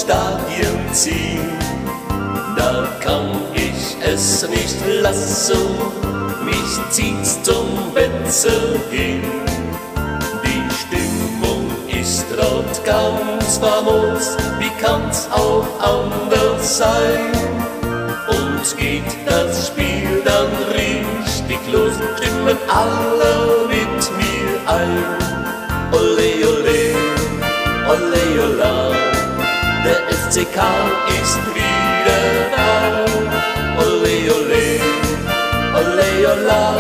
Stadien ziehen. Da kann ich es nicht lassen, mich zieht's zum Wetzel hin. Die Stimmung ist dort ganz famos, wie kann's auch anders sein? Und geht das Spiel dann richtig los, stimmen alle mit mir ein. Ole, ole, ole, ola, der FCK ist wieder da. Ole, ole, ole, ola,